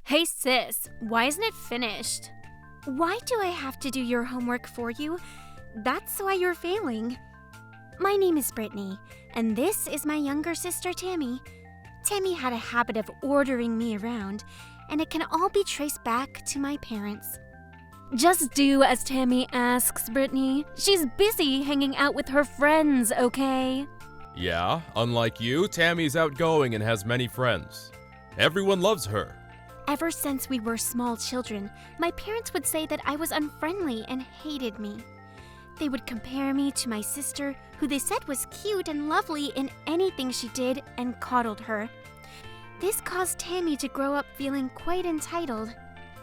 Hey sis, why isn't it finished? Why do I have to do your homework for you? That's why you're failing. My name is Brittany, and this is my younger sister Tammy. Tammy had a habit of ordering me around, and it can all be traced back to my parents. Just do as Tammy asks, Brittany. She's busy hanging out with her friends, okay? Yeah, unlike you, Tammy's outgoing and has many friends. Everyone loves her. Ever since we were small children, my parents would say that I was unfriendly and hated me. They would compare me to my sister, who they said was cute and lovely in anything she did, and coddled her. This caused Tammy to grow up feeling quite entitled.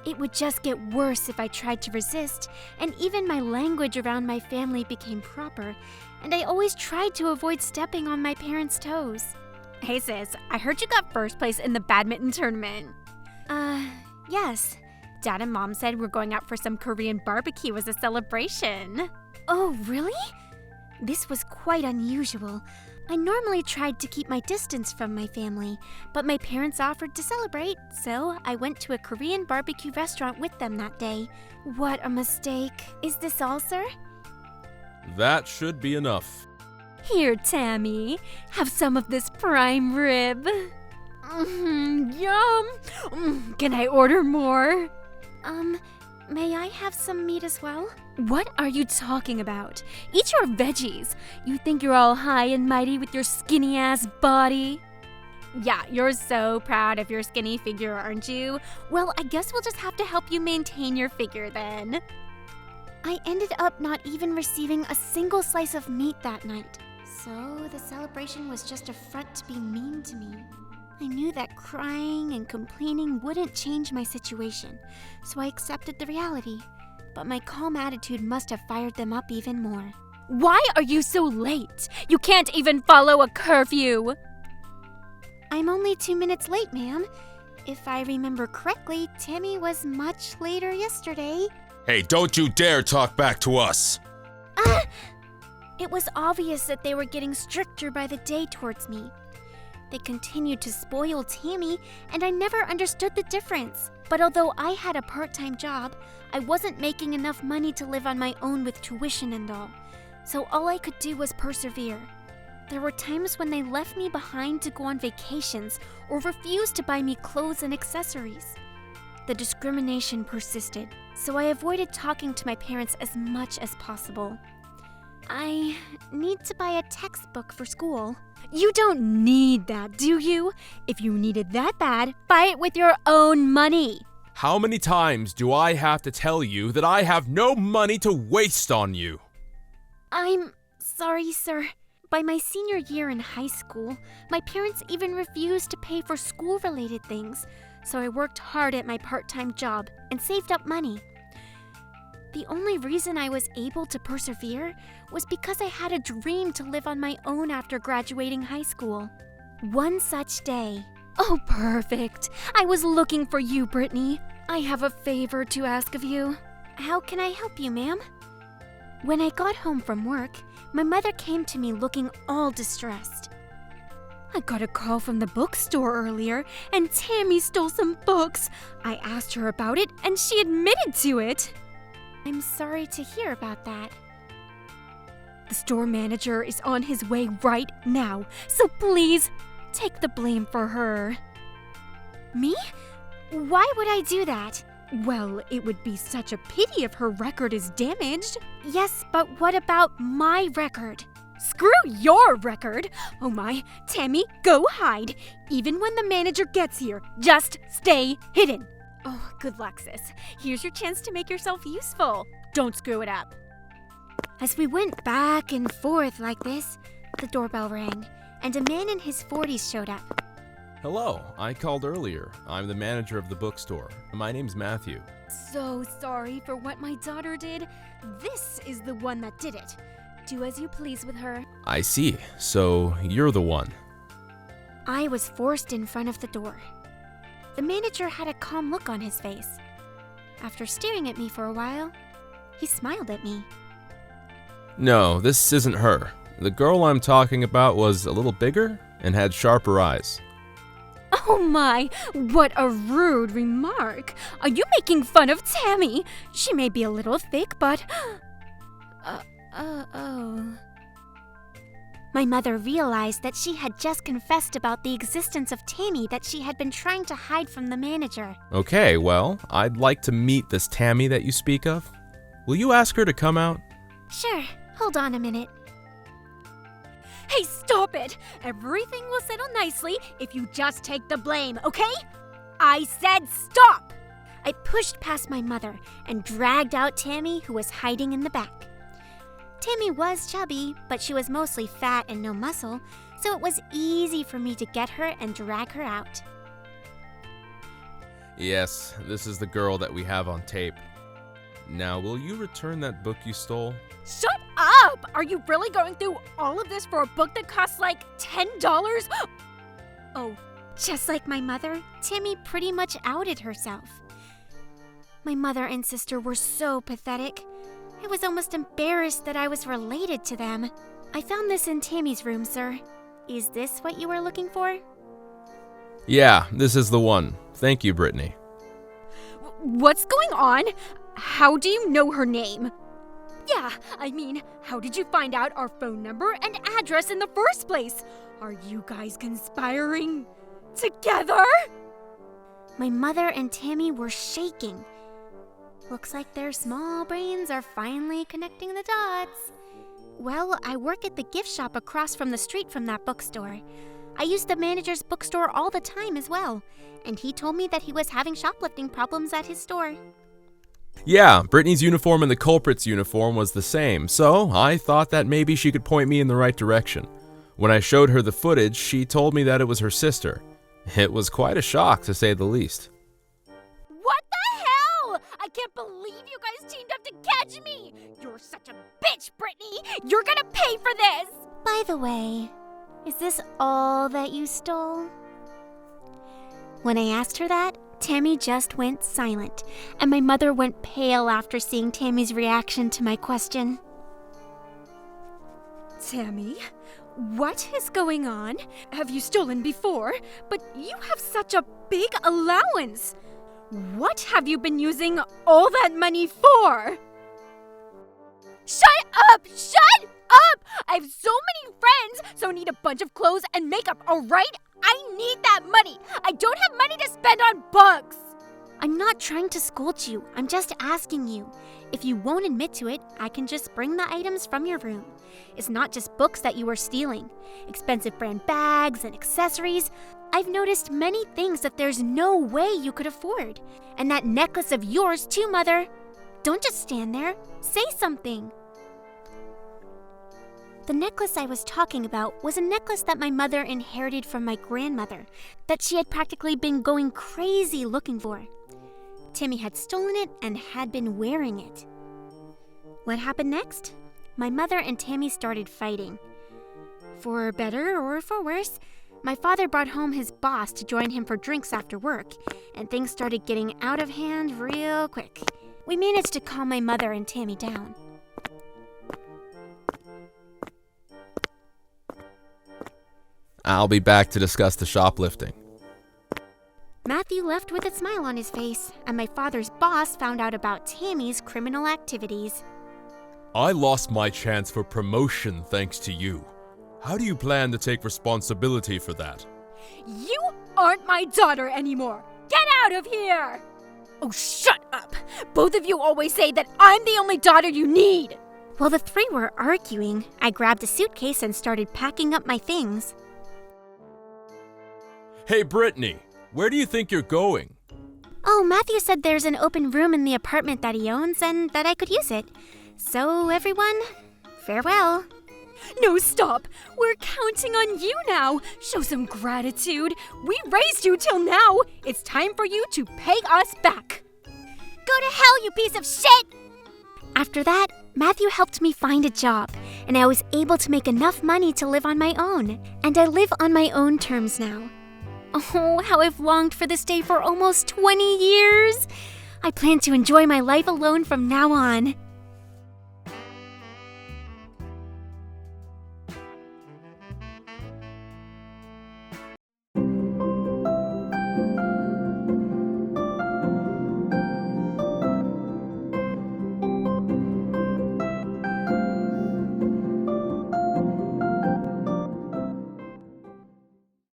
It would just get worse if I tried to resist, and even my language around my family became proper, and I always tried to avoid stepping on my parents' toes. Hey sis, I heard you got first place in the badminton tournament. Yes. Dad and Mom said we're going out for some Korean barbecue as a celebration. Oh, really? This was quite unusual. I normally tried to keep my distance from my family, but my parents offered to celebrate, so I went to a Korean barbecue restaurant with them that day. What a mistake. Is this all, sir? That should be enough. Here, Tammy, have some of this prime rib. Yum! Can I order more? May I have some meat as well? What are you talking about? Eat your veggies. You think you're all high and mighty with your skinny-ass body? Yeah, you're so proud of your skinny figure, aren't you? Well, I guess we'll just have to help you maintain your figure then. I ended up not even receiving a single slice of meat that night. So the celebration was just a front to be mean to me. I knew that crying and complaining wouldn't change my situation, so I accepted the reality. But my calm attitude must have fired them up even more. Why are you so late? You can't even follow a curfew! I'm only 2 minutes late, ma'am. If I remember correctly, Tammy was much later yesterday. Hey, don't you dare talk back to us! It was obvious that they were getting stricter by the day towards me. They continued to spoil Tammy, and I never understood the difference. But although I had a part-time job, I wasn't making enough money to live on my own with tuition and all. So all I could do was persevere. There were times when they left me behind to go on vacations or refused to buy me clothes and accessories. The discrimination persisted, so I avoided talking to my parents as much as possible. I need to buy a textbook for school. You don't need that, do you? If you need it that bad, buy it with your own money. How many times do I have to tell you that I have no money to waste on you? I'm sorry, sir. By my senior year in high school, my parents even refused to pay for school-related things, so I worked hard at my part-time job and saved up money. The only reason I was able to persevere was because I had a dream to live on my own after graduating high school. One such day. Oh, perfect. I was looking for you, Brittany. I have a favor to ask of you. How can I help you, ma'am? When I got home from work, my mother came to me looking all distressed. I got a call from the bookstore earlier, and Tammy stole some books. I asked her about it, and she admitted to it. I'm sorry to hear about that. The store manager is on his way right now, so please take the blame for her. Me? Why would I do that? Well, it would be such a pity if her record is damaged. Yes, but what about my record? Screw your record! Oh my, Tammy, go hide. Even when the manager gets here, just stay hidden. Oh, good luck, sis. Here's your chance to make yourself useful. Don't screw it up. As we went back and forth like this, the doorbell rang, and a man in his 40s showed up. Hello, I called earlier. I'm the manager of the bookstore. My name's Matthew. So sorry for what my daughter did. This is the one that did it. Do as you please with her. I see. So, you're the one. I was forced in front of the door. The manager had a calm look on his face. After staring at me for a while, he smiled at me. No, this isn't her. The girl I'm talking about was a little bigger and had sharper eyes. Oh my, what a rude remark. Are you making fun of Tammy? She may be a little thick, but... oh... My mother realized that she had just confessed about the existence of Tammy that she had been trying to hide from the manager. Okay, well, I'd like to meet this Tammy that you speak of. Will you ask her to come out? Sure, hold on a minute. Hey, stop it! Everything will settle nicely if you just take the blame, okay? I said stop! I pushed past my mother and dragged out Tammy, who was hiding in the back. Tammy was chubby, but she was mostly fat and no muscle, so it was easy for me to get her and drag her out. Yes, this is the girl that we have on tape. Now, will you return that book you stole? Shut up! Are you really going through all of this for a book that costs like $10? Oh, just like my mother, Tammy pretty much outed herself. My mother and sister were so pathetic. I was almost embarrassed that I was related to them. I found this in Tammy's room, sir. Is this what you were looking for? Yeah, this is the one. Thank you, Brittany. What's going on? How do you know her name? Yeah, I mean, how did you find out our phone number and address in the first place? Are you guys conspiring together? My mother and Tammy were shaking. Looks like their small brains are finally connecting the dots. Well, I work at the gift shop across from the street from that bookstore. I use the manager's bookstore all the time as well, and he told me that he was having shoplifting problems at his store. Yeah, Brittany's uniform and the culprit's uniform was the same, so I thought that maybe she could point me in the right direction. When I showed her the footage, she told me that it was her sister. It was quite a shock, to say the least. What the hell? I can't believe you guys teamed up to catch me! You're such a bitch, Brittany! You're gonna pay for this! By the way, is this all that you stole? When I asked her that, Tammy just went silent, and my mother went pale after seeing Tammy's reaction to my question. Tammy, what is going on? Have you stolen before? But you have such a big allowance. What have you been using all that money for? Shut up! Shut up! I have so many friends, so I need a bunch of clothes and makeup, alright? I need that money! I don't have money to spend on books! I'm not trying to scold you. I'm just asking you. If you won't admit to it, I can just bring the items from your room. It's not just books that you are stealing. Expensive brand bags and accessories. I've noticed many things that there's no way you could afford. And that necklace of yours too, Mother. Don't just stand there. Say something. The necklace I was talking about was a necklace that my mother inherited from my grandmother, that she had practically been going crazy looking for. Timmy had stolen it and had been wearing it. What happened next? My mother and Tammy started fighting. For better or for worse, my father brought home his boss to join him for drinks after work, and things started getting out of hand real quick. We managed to calm my mother and Tammy down. I'll be back to discuss the shoplifting. Matthew left with a smile on his face, and my father's boss found out about Tammy's criminal activities. I lost my chance for promotion thanks to you. How do you plan to take responsibility for that? You aren't my daughter anymore! Get out of here! Oh, shut up! Both of you always say that I'm the only daughter you need! While the three were arguing, I grabbed a suitcase and started packing up my things. Hey, Brittany, where do you think you're going? Oh, Matthew said there's an open room in the apartment that he owns and that I could use it. So, everyone, farewell. No, stop! We're counting on you now! Show some gratitude! We raised you till now! It's time for you to pay us back! Go to hell, you piece of shit! After that, Matthew helped me find a job, and I was able to make enough money to live on my own. And I live on my own terms now. Oh, how I've longed for this day for almost 20 years! I plan to enjoy my life alone from now on.